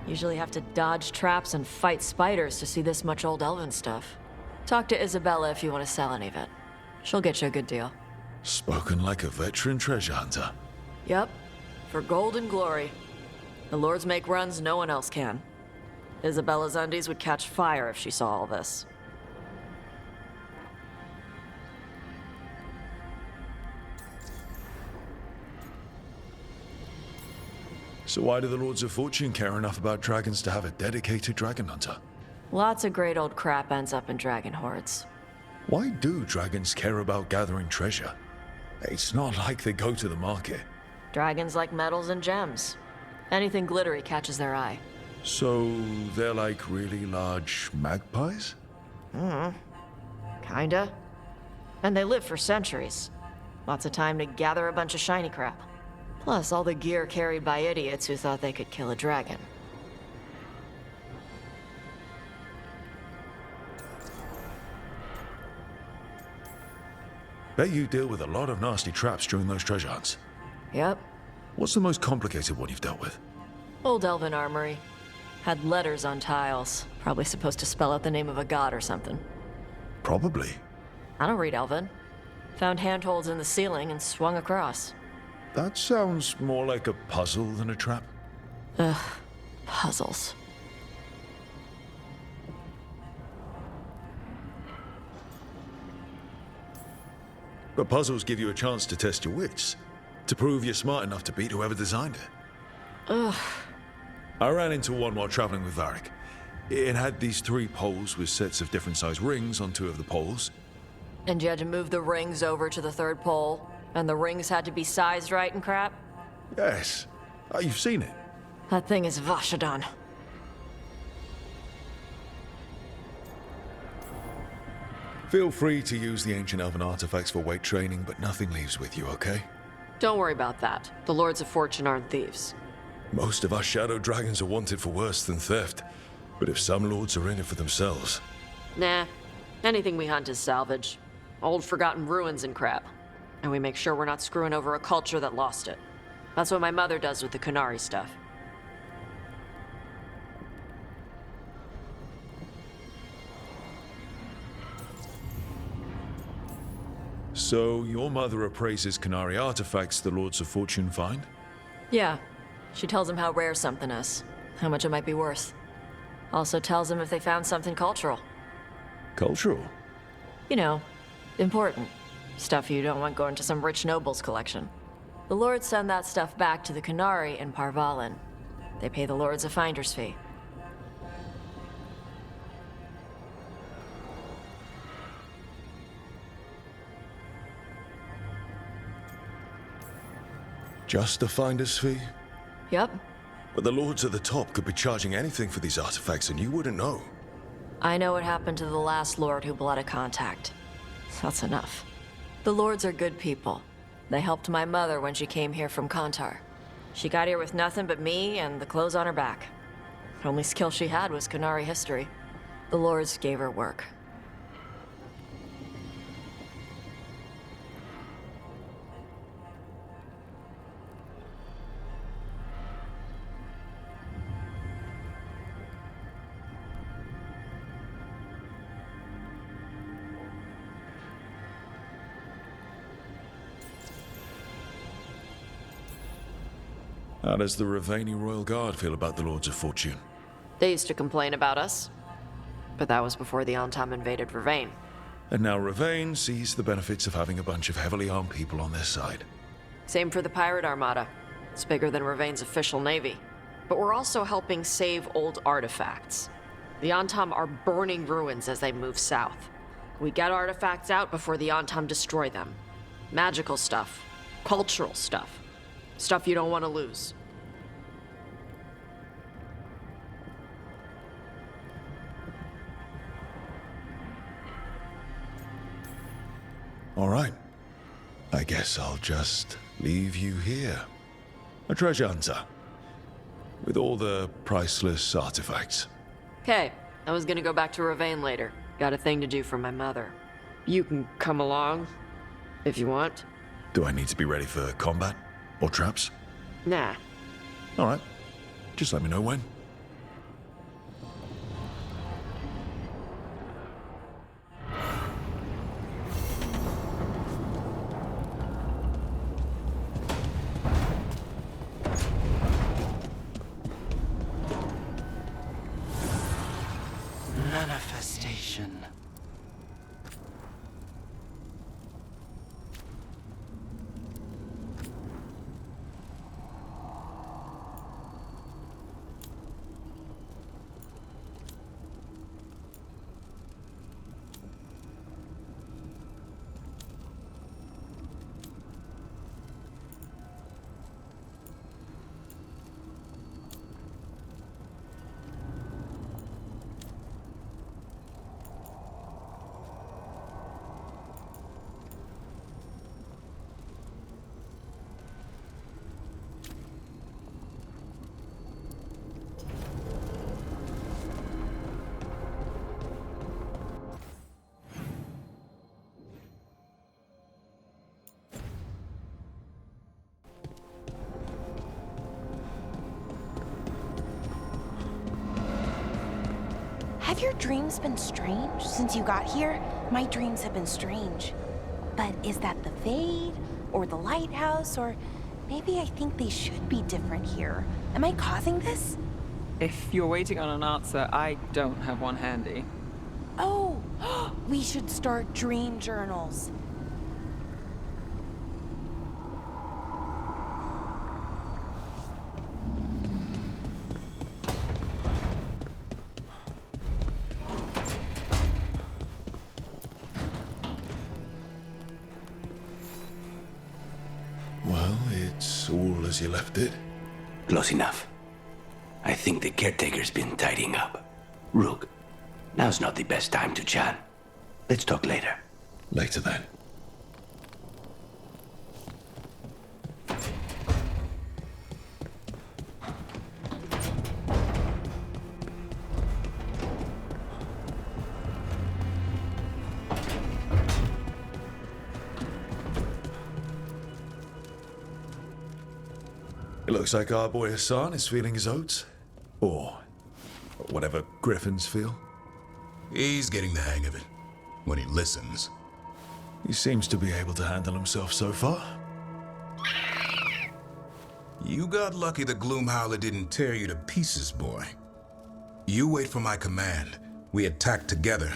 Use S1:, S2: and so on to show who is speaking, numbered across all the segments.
S1: Usually have to dodge traps and fight spiders to see this much old Elven stuff. Talk to Isabella if you want to sell any of it. She'll get you a good deal.
S2: Spoken like a veteran treasure hunter.
S1: Yep, for gold and glory. The lords make runs no one else can. Isabella's undies would catch fire if she saw all this.
S2: So why do the Lords of Fortune care enough about dragons to have a dedicated dragon hunter?
S1: Lots of great old crap ends up in dragon hordes.
S2: Why do dragons care about gathering treasure? It's not like they go to the market.
S1: Dragons like metals and gems. Anything glittery catches their eye.
S2: So they're like really large magpies?
S1: Kinda. And they live for centuries. Lots of time to gather a bunch of shiny crap. Plus all the gear carried by idiots who thought they could kill a dragon.
S2: Bet you deal with a lot of nasty traps during those treasure hunts.
S1: Yep.
S2: What's the most complicated one you've dealt with?
S1: Old Elven armory. Had letters on tiles. Probably supposed to spell out the name of a god or something.
S2: Probably.
S1: I don't read Elven. Found handholds in the ceiling and swung across.
S2: That sounds more like a puzzle than a trap.
S1: Ugh. Puzzles.
S2: But puzzles give you a chance to test your wits. To prove you're smart enough to beat whoever designed it.
S1: Ugh.
S2: I ran into one while traveling with Varric. It had these 3 poles with sets of different size rings on 2 of the poles.
S1: And you had to move the rings over to the 3rd pole? And the rings had to be sized right and crap?
S2: Yes. You've seen it.
S1: That thing is Vashadon.
S2: Feel free to use the ancient elven artifacts for weight training, but nothing leaves with you, okay?
S1: Don't worry about that. The Lords of Fortune aren't thieves.
S2: Most of us shadow dragons are wanted for worse than theft. But if some lords are in it for themselves...
S1: Nah. Anything we hunt is salvage. Old forgotten ruins and crap. And we make sure we're not screwing over a culture that lost it. That's what my mother does with the Kunari stuff.
S2: So, your mother appraises Kunari artifacts the Lords of Fortune find?
S1: Yeah. She tells them how rare something is. How much it might be worth. Also tells them if they found something cultural.
S2: Cultural?
S1: You know, important. Stuff you don't want going to some rich noble's collection. The lords send that stuff back to the Kunari in Parvalin. They pay the lords a finder's fee.
S2: Just a finder's fee?
S1: Yep.
S2: But the lords at the top could be charging anything for these artifacts and you wouldn't know.
S1: I know what happened to the last lord who blotted contact. That's enough. The lords are good people. They helped my mother when she came here from Kantar. She got here with nothing but me and the clothes on her back. The only skill she had was Kunari history. The lords gave her work.
S2: How does the Ravani Royal Guard feel about the Lords of Fortune?
S1: They used to complain about us. But that was before the Antam invaded Ravane.
S2: And now Ravane sees the benefits of having a bunch of heavily armed people on their side.
S1: Same for the Pirate Armada. It's bigger than Ravane's official navy. But we're also helping save old artifacts. The Antam are burning ruins as they move south. We get artifacts out before the Antam destroy them. Magical stuff. Cultural stuff. Stuff you don't want to lose.
S2: All right. I guess I'll just leave you here. A treasure hunter. With all the priceless artifacts.
S1: Okay, I was gonna go back to Ravane later. Got a thing to do for my mother. You can come along, if you want.
S2: Do I need to be ready for combat? Or traps?
S1: Nah.
S2: All right. Just let me know when.
S3: vision.
S4: Have your dreams been strange since you got here? My dreams have been strange. But is that the Fade, or the lighthouse, or maybe I think they should be different here? Am I causing this?
S5: If you're waiting on an answer, I don't have one handy.
S4: Oh, we should start dream journals.
S2: Well, it's all as you left it.
S3: Close enough. I think the caretaker's been tidying up. Rook, now's not the best time to chat. Let's talk later.
S2: Later then. It looks like our boy Hassan is feeling his oats. Or whatever griffins feel.
S6: He's getting the hang of it. When he listens.
S2: He seems to be able to handle himself so far.
S6: You got lucky the Gloomhowler didn't tear you to pieces, boy. You wait for my command. We attack together.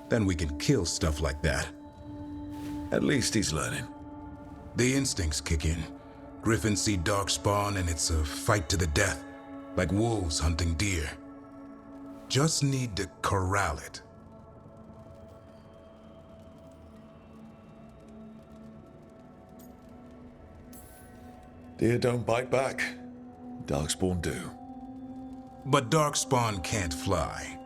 S6: Then we can kill stuff like that.
S2: At least he's learning.
S6: The instincts kick in. Griffins see darkspawn and it's a fight to the death. Like wolves hunting deer. Just need to corral it.
S2: Deer don't bite back. Darkspawn do.
S6: But darkspawn can't fly.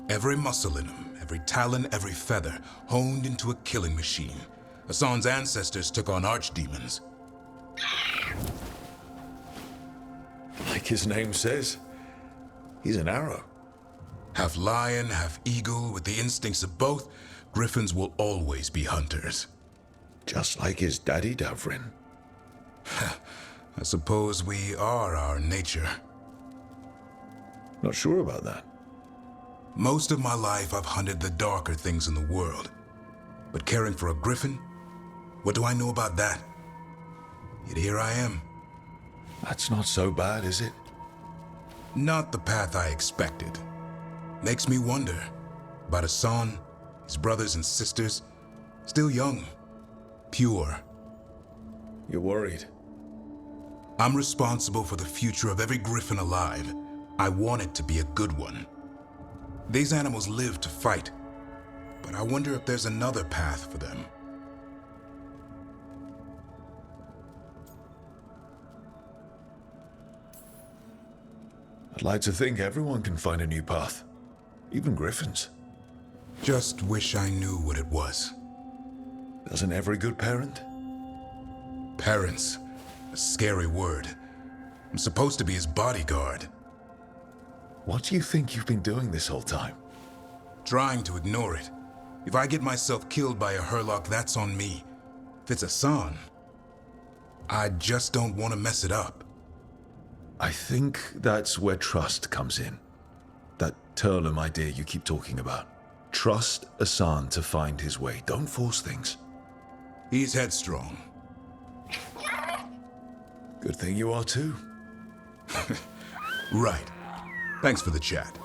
S6: Every muscle in him, every talon, every feather, honed into a killing machine. Hassan's ancestors took on archdemons.
S2: Like his name says, he's an arrow.
S6: Half lion, half eagle, with the instincts of both, griffins will always be hunters.
S2: Just like his daddy, Davrin.
S6: I suppose we are our nature.
S2: Not sure about that.
S6: Most of my life I've hunted the darker things in the world. But caring for a griffin? What do I know about that? Yet here I am.
S2: That's not so bad, is it?
S6: Not the path I expected. Makes me wonder about Hassan, his brothers and sisters, still young, pure.
S2: You're worried.
S6: I'm responsible for the future of every griffin alive. I want it to be a good one. These animals live to fight, but I wonder if there's another path for them.
S2: I'd like to think everyone can find a new path. Even griffins.
S6: Just wish I knew what it was.
S2: Doesn't every good parent?
S6: Parents. A scary word. I'm supposed to be his bodyguard.
S2: What do you think you've been doing this whole time?
S6: Trying to ignore it. If I get myself killed by a Hurlock, that's on me. If it's Hassan, I just don't want to mess it up.
S2: I think that's where trust comes in. That Turlum idea you keep talking about. Trust Hassan to find his way. Don't force things.
S6: He's headstrong.
S2: Good thing you are too.
S6: Right. Thanks for the chat.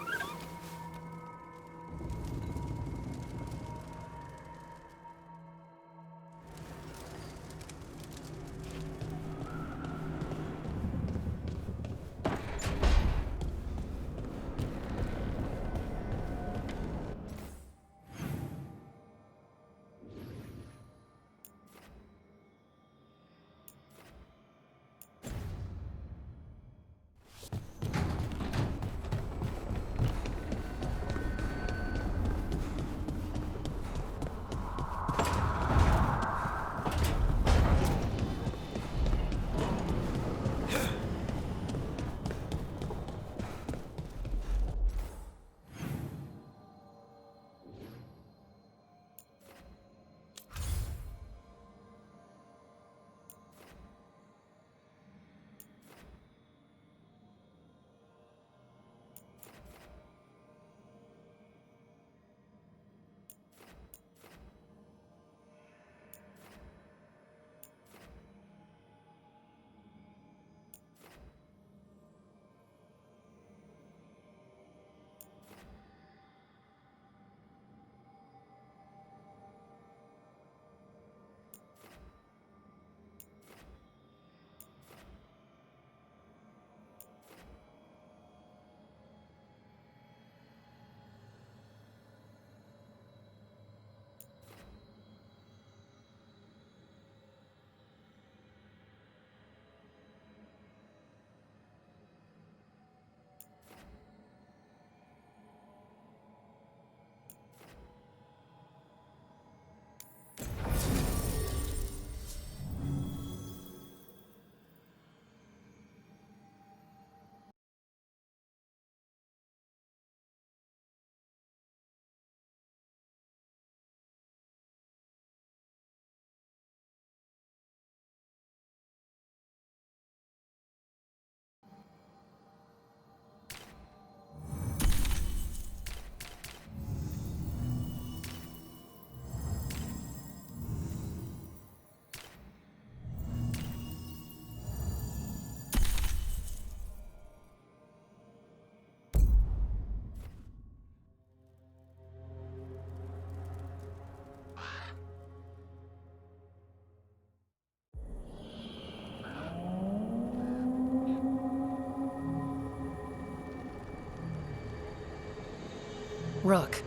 S7: Rook,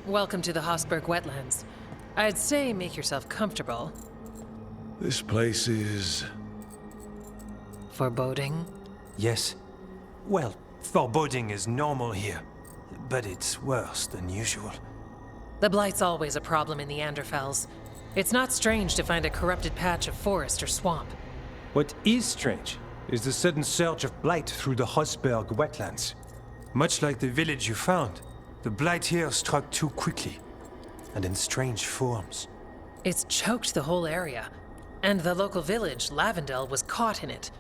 S7: welcome to the Hosberg wetlands. I'd say make yourself comfortable.
S2: This place is...
S7: Foreboding?
S8: Yes. Well, foreboding is normal here, but it's worse than usual.
S7: The Blight's always a problem in the Anderfels. It's not strange to find a corrupted patch of forest or swamp.
S8: What is strange is the sudden surge of blight through the Hosberg wetlands. Much like the village you found, the blight here struck too quickly, and in strange forms.
S7: It's choked the whole area, and the local village, Lavendel, was caught in it.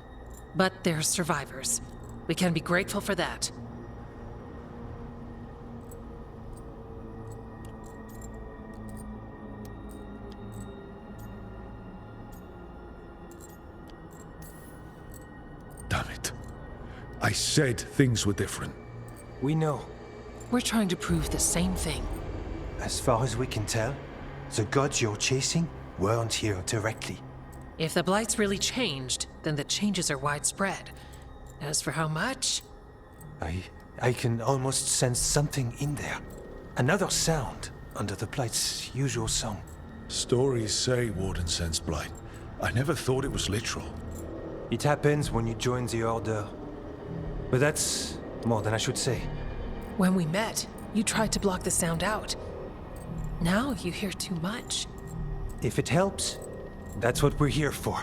S7: But they're survivors. We can be grateful for that.
S2: Damn it. I said things were different.
S8: We know.
S7: We're trying to prove the same thing.
S8: As far as we can tell, the gods you're chasing weren't here directly.
S7: If the Blight's really changed, then the changes are widespread. As for how much?
S8: I can almost sense something in there. Another sound under the Blight's usual song.
S2: Stories say Warden sensed blight. I never thought it was literal.
S8: It happens when you join the Order. But that's more than I should say.
S7: When we met, you tried to block the sound out. Now you hear too much.
S8: If it helps, that's what we're here for.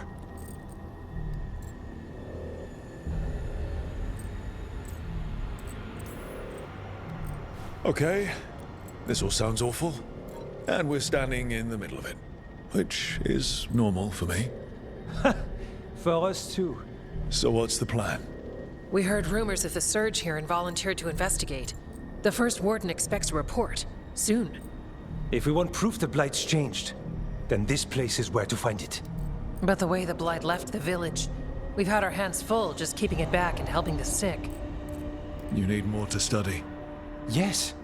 S2: Okay, this all sounds awful. And we're standing in the middle of it. Which is normal for me.
S8: For us too.
S2: So what's the plan?
S7: We heard rumors of the surge here and volunteered to investigate. The first warden expects a report. Soon.
S8: If we want proof the Blight's changed, then this place is where to find it.
S7: But the way the Blight left the village, we've had our hands full just keeping it back and helping the sick.
S2: You need more to study.
S8: Yes.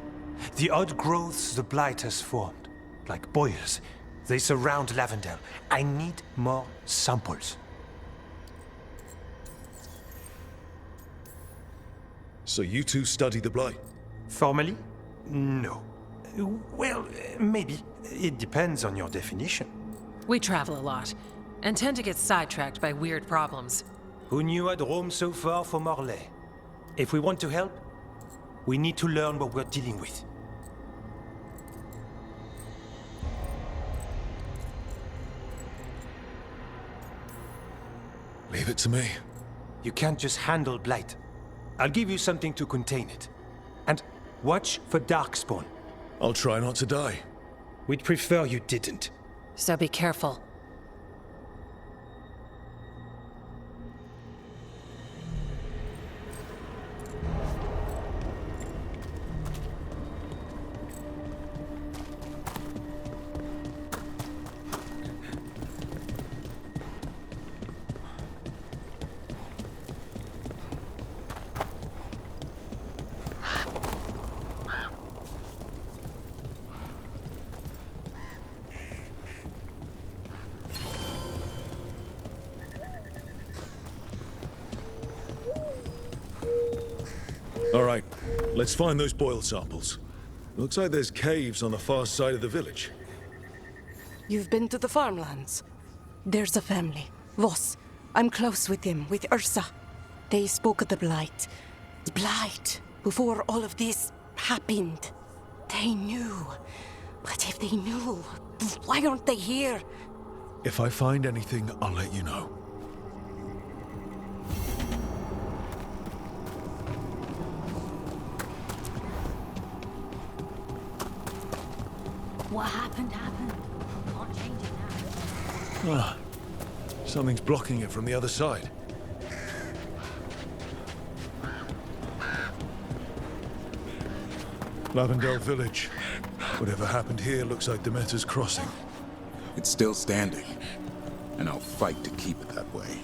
S8: The odd growths the Blight has formed, like boils, they surround Lavendel. I need more samples.
S2: So you two study the blight?
S8: Formally? No. Well, maybe. It depends on your definition.
S7: We travel a lot, and tend to get sidetracked by weird problems.
S8: Who knew I'd roam so far for Morlaix? If we want to help, we need to learn what we're dealing with.
S2: Leave it to me.
S8: You can't just handle blight. I'll give you something to contain it. And watch for Darkspawn.
S2: I'll try not to die.
S8: We'd prefer you didn't.
S7: So be careful.
S2: All right, let's find those boil samples. Looks like there's caves on the far side of the village.
S9: You've been to the farmlands? There's a family, Voss. I'm close with them, with Ursa. They spoke of the Blight. The Blight, before all of this happened. They knew. But if they knew, why aren't they here?
S2: If I find anything, I'll let you know.
S10: What happened, happened. Can't change it now.
S2: Ah, something's blocking it from the other side. Lavendel Village. Whatever happened here looks like Demeter's Crossing.
S6: It's still standing, and I'll fight to keep it that way.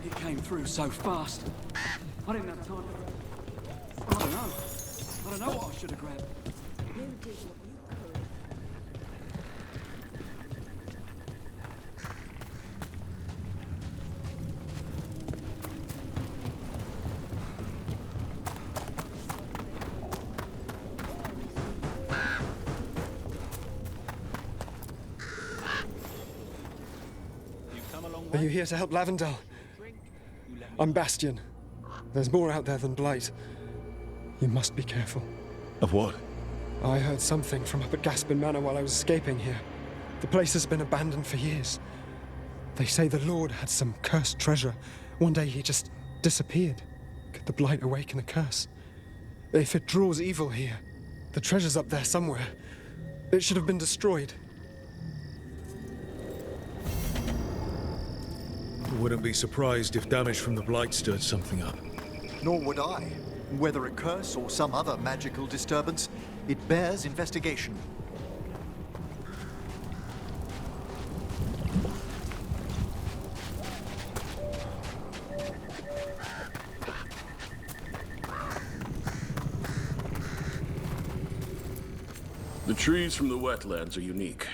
S11: It came through so fast. I didn't have time. I don't know. I don't know what I should have grabbed.
S12: Are you here to help Lavendel? I'm Bastion. There's more out there than Blight. You must be careful.
S2: Of what?
S12: I heard something from up at Gaspin Manor while I was escaping here. The place has been abandoned for years. They say the Lord had some cursed treasure. One day he just disappeared. Could the Blight awaken a curse? If it draws evil here, the treasure's up there somewhere. It should have been destroyed.
S2: Wouldn't be surprised if damage from the Blight stirred something up.
S13: Nor would I. Whether a curse or some other magical disturbance, it bears investigation.
S14: The trees from the wetlands are unique.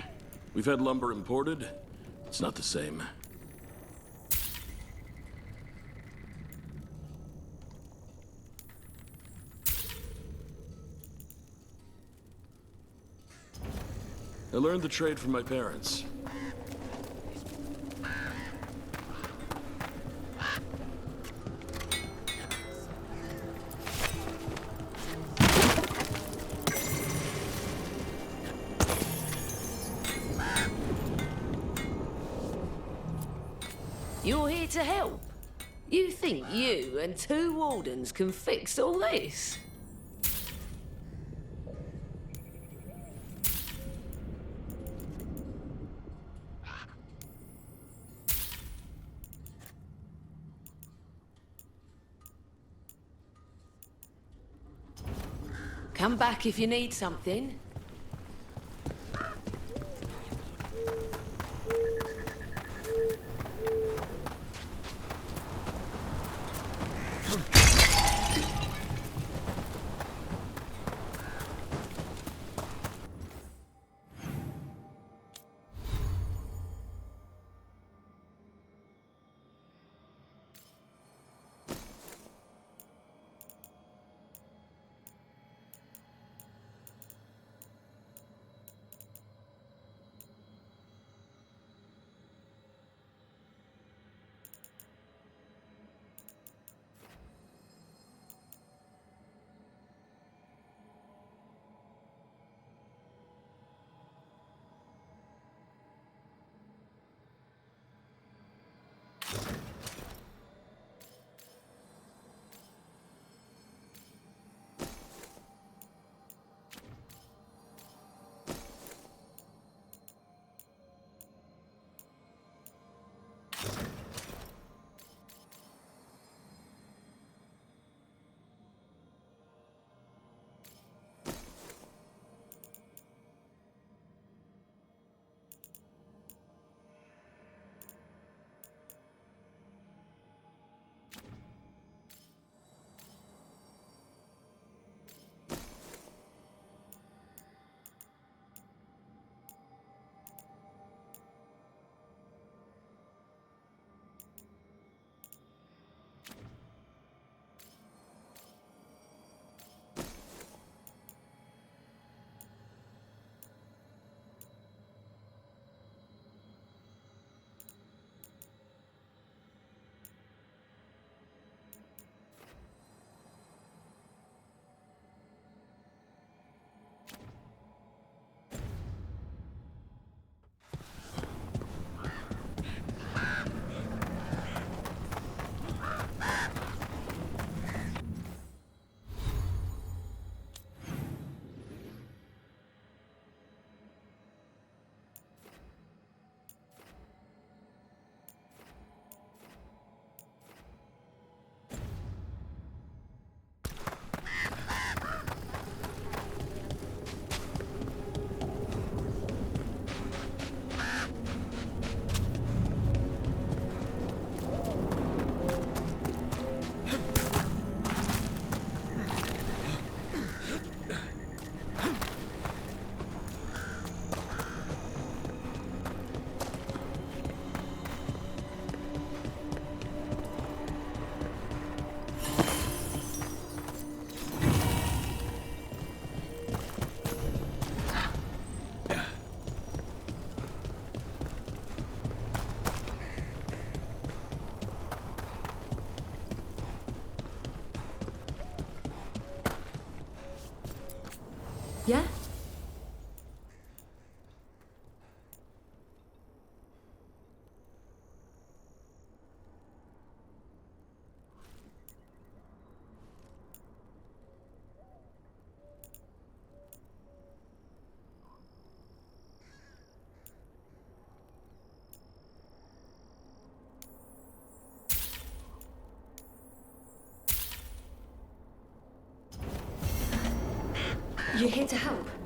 S14: We've had lumber imported. It's not the same. I learned the trade from my parents.
S15: You're here to help? You think you and 2 wardens can fix all this? Come back if you need something.
S11: Yeah? You're here to help?